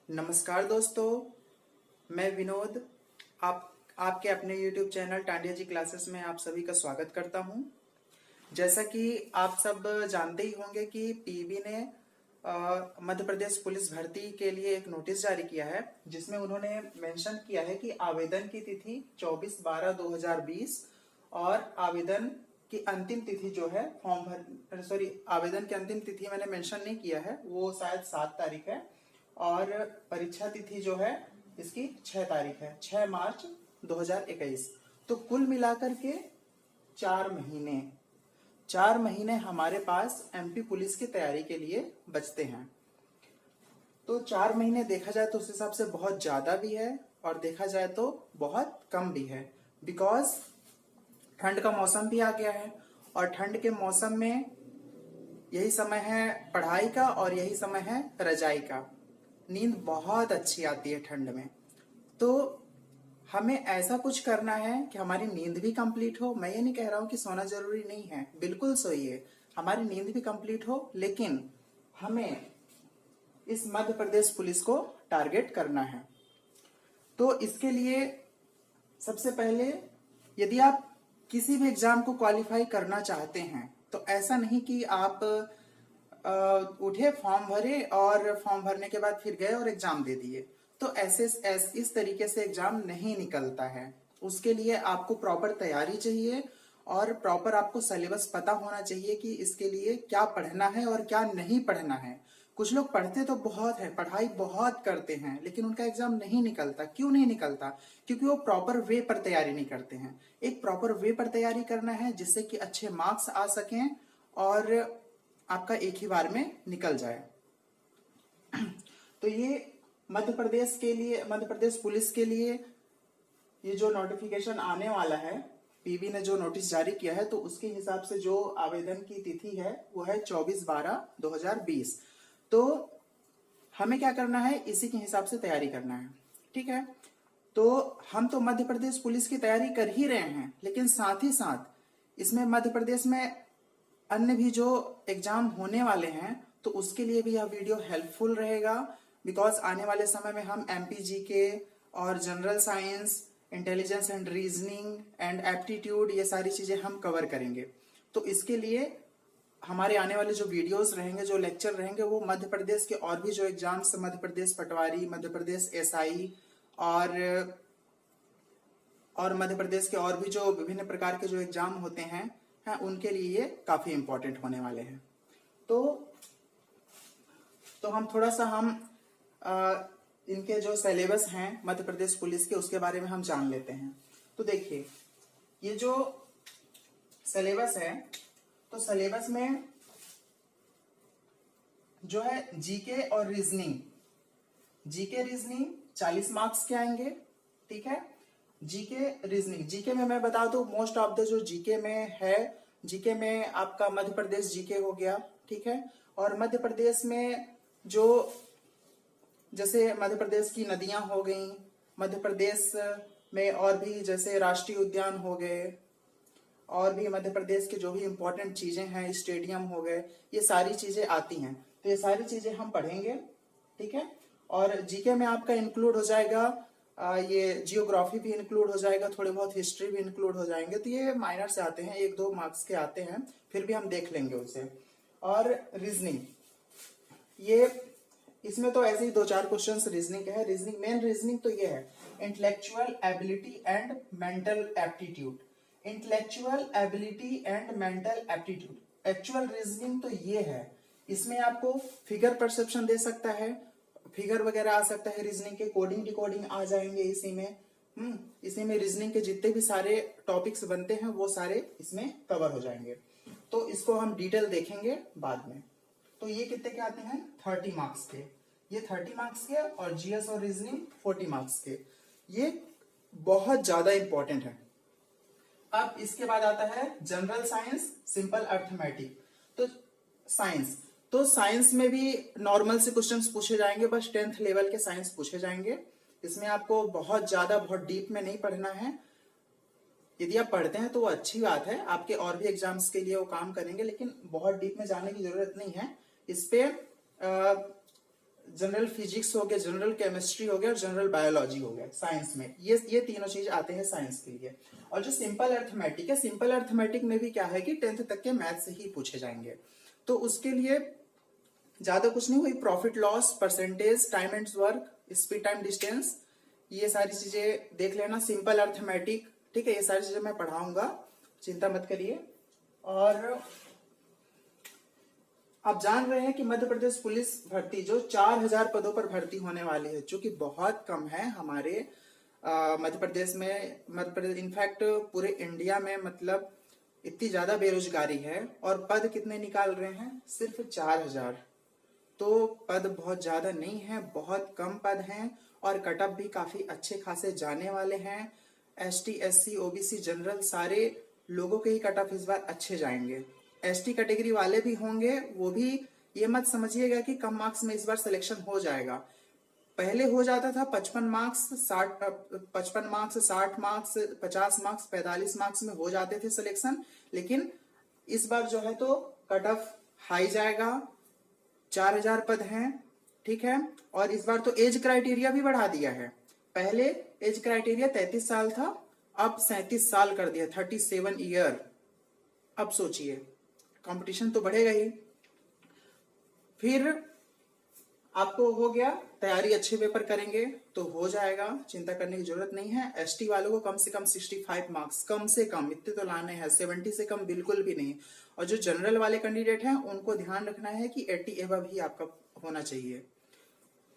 नमस्कार दोस्तों, मैं विनोद आपके अपने YouTube चैनल टांडिया जी क्लासेस में आप सभी का स्वागत करता हूं। जैसा कि आप सब जानते ही होंगे कि पीबी ने मध्य प्रदेश पुलिस भर्ती के लिए एक नोटिस जारी किया है, जिसमें उन्होंने मेंशन किया है कि आवेदन की तिथि 24/12/2020 और आवेदन की अंतिम तिथि जो है आवेदन की अंतिम तिथि मैंने मेंशन नहीं किया है, वो शायद 7 तारीख है और परीक्षा तिथि जो है इसकी 6 तारीख है, 6 मार्च 2021। तो कुल मिलाकर के 4 महीने 4 महीने हमारे पास एमपी पुलिस की तैयारी के लिए बचते हैं। तो 4 महीने देखा जाए तो उस हिसाब से बहुत ज्यादा भी है और देखा जाए तो बहुत कम भी है, बिकॉज ठंड का मौसम भी आ गया है और ठंड के मौसम में यही समय है पढ़ाई का और यही समय है रजाई का। नींद बहुत अच्छी आती है ठंड में, तो हमें ऐसा कुछ करना है कि हमारी नींद भी कंप्लीट हो। मैं ये नहीं कह रहा हूं कि सोना जरूरी नहीं है, बिल्कुल सोइए, हमारी नींद भी कंप्लीट हो, लेकिन हमें इस मध्य प्रदेश पुलिस को टारगेट करना है। तो इसके लिए सबसे पहले यदि आप किसी भी एग्जाम को क्वालिफाई करना चाहते हैं तो ऐसा नहीं कि आप उठे फॉर्म भरे और फॉर्म भरने के बाद फिर गए और एग्जाम दे दिए, तो इस तरीके से एग्जाम नहीं निकलता है। उसके लिए आपको प्रॉपर तैयारी चाहिए और प्रॉपर आपको सिलेबस पता होना चाहिए कि इसके लिए क्या पढ़ना है और क्या नहीं पढ़ना है। कुछ लोग पढ़ते तो बहुत है, पढ़ाई बहुत करते हैं, लेकिन उनका एग्जाम नहीं निकलता। क्यों नहीं निकलता? क्योंकि वो प्रॉपर वे पर तैयारी नहीं करते हैं। एक प्रॉपर वे पर तैयारी करना है जिससे कि अच्छे मार्क्स आ सकें और आपका एक ही बार में निकल जाए। तो ये मध्य प्रदेश पुलिस के लिए ये जो नोटिफिकेशन आने वाला है, पीबी ने जो नोटिस जारी किया है, तो उसके हिसाब से जो आवेदन की तिथि है वो है 24/12/2020। तो हमें क्या करना है, इसी के हिसाब से तैयारी करना है। ठीक है, तो हम तो मध्य प्रदेश पुलिस की तैयारी कर ही रहे हैं, लेकिन साथ ही साथ इसमें मध्य प्रदेश में अन्य भी जो एग्जाम होने वाले हैं तो उसके लिए भी यह वीडियो हेल्पफुल रहेगा, बिकॉज आने वाले समय में हम एमपीजी के और general science, intelligence and reasoning and aptitude, ये सारी चीजें हम कवर करेंगे। तो इसके लिए हमारे आने वाले जो वीडियोस रहेंगे, जो लेक्चर रहेंगे, वो मध्य प्रदेश के और भी जो एग्जाम्स, मध्य प्रदेश पटवारी, मध्य प्रदेश एसआई और मध्य प्रदेश के और भी जो विभिन्न प्रकार के जो एग्जाम होते हैं उनके लिए ये काफी इंपॉर्टेंट होने वाले हैं। तो हम थोड़ा सा इनके जो सिलेबस हैं मध्य प्रदेश पुलिस के, उसके बारे में हम जान लेते हैं। तो देखिए, ये जो सिलेबस है, तो सिलेबस में जो है जीके और रीजनिंग 40 मार्क्स के आएंगे। ठीक है, जीके में मैं बता दूं, मोस्ट ऑफ द जो जीके में है, जीके में आपका मध्य प्रदेश जीके हो गया। ठीक है, और मध्य प्रदेश में जो जैसे मध्य प्रदेश की नदियां हो गई, मध्य प्रदेश में और भी जैसे राष्ट्रीय उद्यान हो गए, और भी मध्य प्रदेश के जो भी इंपॉर्टेंट चीजें हैं, स्टेडियम हो गए, ये सारी चीजें आती हैं। तो ये सारी चीजें हम पढ़ेंगे। ठीक है, और जीके में आपका इंक्लूड हो जाएगा ये जियोग्राफी भी इंक्लूड हो जाएगा, थोड़े बहुत हिस्ट्री भी इंक्लूड हो जाएंगे। तो ये माइनर से आते हैं, 1-2 मार्क्स के आते हैं, फिर भी हम देख लेंगे उसे। और रीजनिंग, ये इसमें तो ऐसे ही 2-4 क्वेश्चंस रीजनिंग के हैं। मेन रीजनिंग तो ये है, intellectual ability and mental aptitude. Actual reasoning तो ये है, इसमें आपको फिगर परसेप्शन दे सकता है, फिगर वगैरह आ सकता है, रीजनिंग के कोडिंग डिकोडिंग आ जाएंगे इसी में रीजनिंग के जितने भी सारे टॉपिक्स बनते हैं वो सारे इसमें कवर हो जाएंगे। तो इसको हम डिटेल देखेंगे बाद में। तो ये कितने के आते हैं? 30 मार्क्स के। ये 30 मार्क्स के, और जीएस और रीजनिंग 40 मार्क्स के। ये बहुत ज्यादा इंपॉर्टेंट है। अब इसके बाद आता है जनरल साइंस, सिंपल अर्थमेटिक। तो साइंस में भी नॉर्मल से क्वेश्चंस पूछे जाएंगे, बस 10th लेवल के साइंस पूछे जाएंगे। इसमें आपको बहुत डीप में नहीं पढ़ना है। यदि आप पढ़ते हैं तो वो अच्छी बात है, आपके और भी एग्जाम्स के लिए वो काम करेंगे, लेकिन बहुत डीप में जाने की जरूरत नहीं है। इस पे जनरल फिजिक्स हो गया, जनरल केमिस्ट्री हो गया और जनरल बायोलॉजी हो गया साइंस में। ये तीनों चीज आते हैं साइंस के लिए। और जो सिंपल अर्थमेटिक है, सिंपल अर्थमेटिक में भी क्या है कि 10th तक के मैथ से ही पूछे जाएंगे। तो उसके लिए ज्यादा कुछ नहीं, वही profit loss, percentage, time and work, speed time distance, ये सारी चीजें देख लेना। सिंपल अर्थमेटिक, ठीक है, ये सारी चीजें मैं पढ़ाऊंगा, चिंता मत करिए। और आप जान रहे हैं कि मध्य प्रदेश पुलिस भर्ती जो 4000 पदों पर भर्ती होने वाली है, जो कि बहुत कम है हमारे मध्य प्रदेश में। मध्य प्रदेश इनफैक्ट पूरे इंडिया में मतलब इतनी ज्यादा बेरोजगारी है, और पद कितने निकाल रहे हैं, सिर्फ 4000। तो पद बहुत ज्यादा नहीं है, बहुत कम पद हैं, और कटअप भी काफी अच्छे खासे जाने वाले हैं। एसटी, एससी, ओबीसी, जनरल सारे लोगों के ही कटअप इस बार अच्छे जाएंगे। एसटी कैटेगरी वाले भी होंगे, वो भी ये मत समझिएगा कि कम मार्क्स में इस बार सिलेक्शन हो जाएगा। पहले हो जाता था 55 marks, 55 marks, 60 marks, 50 marks, 45 marks में हो जाते थे सिलेक्शन। लेकिन इस बार जो है तो कट ऑफ हाई जाएगा, 4000 पद हैं, ठीक है। और इस बार तो एज क्राइटेरिया भी बढ़ा दिया है। पहले एज क्राइटेरिया 33 साल था, अब 37 साल कर दिया, 37 ईयर। अब सोचिए, कंपटीशन तो बढ़ेगा ही। फिर आपको हो गया, तैयारी अच्छे पेपर करेंगे तो हो जाएगा, चिंता करने की जरूरत नहीं है। एसटी वालों को कम से कम 65 मार्क्स, कम से कम इतने तो लाने हैं, 70 से कम बिल्कुल भी नहीं। और जो जनरल वाले कैंडिडेट हैं उनको ध्यान रखना है कि 80 एबव ही आपका होना चाहिए,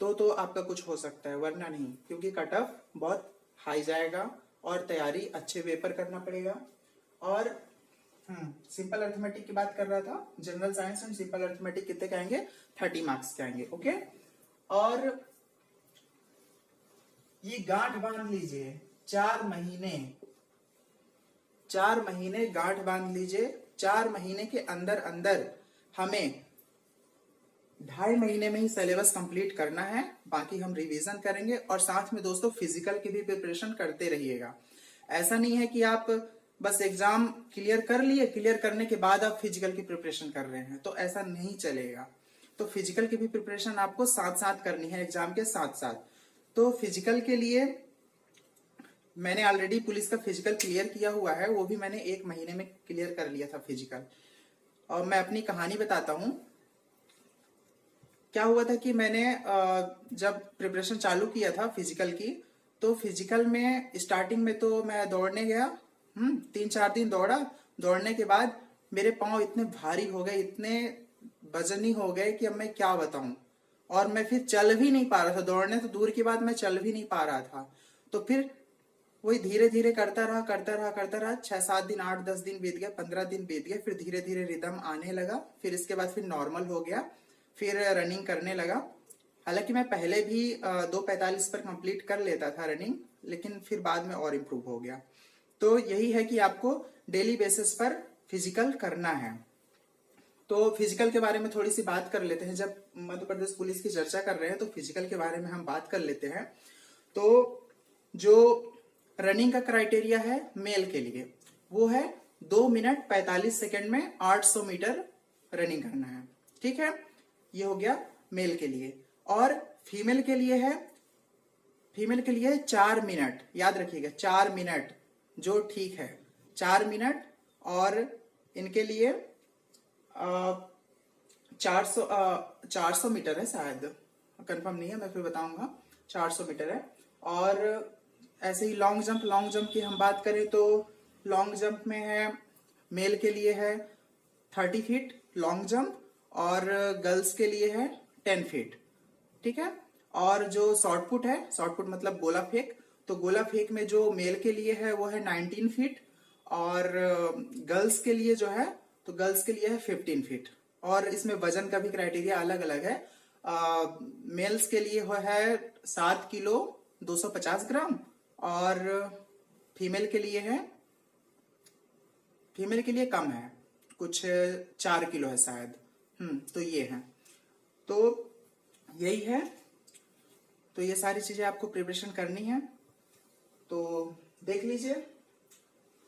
तो आपका कुछ हो सकता है, वरना नहीं, क्योंकि कट ऑफ बहुत हाई जाएगा और तैयारी अच्छे पेपर करना पड़ेगा। और सिंपल अर्थमेटिक की बात कर रहा था, general science and simple arithmetic कितने के आएंगे, 30 मार्क्स के आएंगे, ओके। और ये गांठ बांध लीजिए, 4 महीने गांठ बांध लीजिए। 4 महीने के अंदर अंदर हमें 2.5 महीने में ही सिलेबस कंप्लीट करना है, बाकी हम रिवीजन करेंगे। और साथ में दोस्तों फिजिकल की भी प्रिपरेशन करते रहिएगा। ऐसा नहीं है कि आप बस एग्जाम क्लियर कर लिए, क्लियर करने के बाद आप फिजिकल की प्रिपरेशन कर रहे हैं, तो ऐसा नहीं चलेगा। तो फिजिकल की भी प्रिपरेशन आपको साथ साथ करनी है, एग्जाम के साथ साथ। तो फिजिकल के लिए मैंने ऑलरेडी पुलिस का फिजिकल क्लियर किया हुआ है, वो भी मैंने 1 महीने में क्लियर कर लिया था फिजिकल। और मैं अपनी कहानी बताता हूं, क्या हुआ था कि मैंने जब प्रिपरेशन चालू किया था फिजिकल की, तो फिजिकल में स्टार्टिंग में तो मैं दौड़ने गया, 3-4 दिन दौड़ा। दौड़ने के बाद मेरे पांव इतने भारी हो गए, इतने वजनी हो गए कि अब मैं क्या बताऊं। और मैं फिर चल भी नहीं पा रहा था, दौड़ने तो दूर की बात, मैं चल भी नहीं पा रहा था। तो फिर वही धीरे धीरे करता रहा 6-7 दिन, 8-10 दिन बीत गया, 15 दिन बीत गए, फिर धीरे धीरे रिदम आने लगा। फिर इसके बाद फिर नॉर्मल हो गया, फिर रनिंग करने लगा। हालांकि मैं पहले भी 2:45 पर कंप्लीट कर लेता था रनिंग, लेकिन फिर बाद में और इम्प्रूव हो गया। तो यही है कि आपको डेली बेसिस पर फिजिकल करना है। तो फिजिकल के बारे में थोड़ी सी बात कर लेते हैं, जब मध्य प्रदेश पुलिस की चर्चा कर रहे हैं तो फिजिकल के बारे में हम बात कर लेते हैं। तो जो रनिंग का क्राइटेरिया है मेल के लिए, वो है 2 मिनट 45 सेकेंड में 800 मीटर रनिंग करना है, ठीक है। ये हो गया मेल के लिए। और फीमेल के लिए है, 4 मिनट, याद रखिएगा 4 मिनट, जो ठीक है 4 मिनट। और इनके लिए 400 मीटर है, शायद कंफर्म नहीं है, मैं फिर बताऊंगा, 400 मीटर है। और ऐसे ही लॉन्ग जंप की हम बात करें तो लॉन्ग जंप में है, मेल के लिए है 30 फीट लॉन्ग जंप, और गर्ल्स के लिए है 10 फीट, ठीक है। और जो शॉर्ट पुट है, शॉर्ट पुट मतलब गोला फेंक, तो गोला फेंक में जो मेल के लिए है वो है 19 फीट, और गर्ल्स के लिए जो है, तो गर्ल्स के लिए है 15 फीट। और इसमें वजन का भी क्राइटेरिया अलग अलग है। मेल्स के लिए वो है 7 किलो 250 ग्राम, और फीमेल के लिए कम है, कुछ 4 किलो है शायद। तो ये है, तो यही है। तो ये सारी चीजें आपको प्रिपरेशन करनी है। तो देख लीजिए,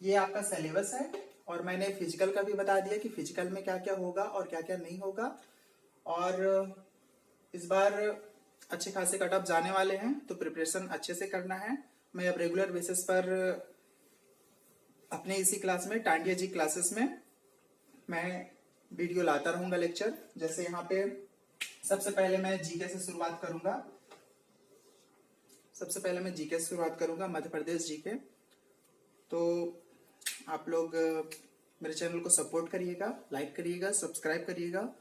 ये आपका सिलेबस है। और मैंने फिजिकल का भी बता दिया कि फिजिकल में क्या क्या होगा और क्या क्या नहीं होगा। और इस बार अच्छे खासे कट ऑफ जाने वाले हैं, तो प्रिपरेशन अच्छे से करना है। मैं अब रेगुलर बेसिस पर अपने इसी क्लास में, टांडिया जी क्लासेस में, मैं वीडियो लाता रहूंगा लेक्चर। जैसे यहाँ पे सबसे पहले मैं जीके से शुरुआत करूंगा। मध्य प्रदेश जीके। तो आप लोग मेरे चैनल को सपोर्ट करिएगा, लाइक करिएगा, सब्सक्राइब करिएगा,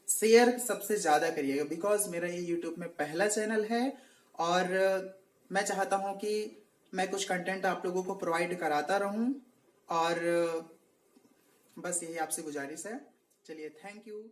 शेयर सबसे ज्यादा करिएगा, बिकॉज मेरा ये यूट्यूब में पहला चैनल है और मैं चाहता हूं कि मैं कुछ कंटेंट आप लोगों को प्रोवाइड कराता रहूं। और बस यही आपसे गुजारिश है। चलिए, थैंक यू।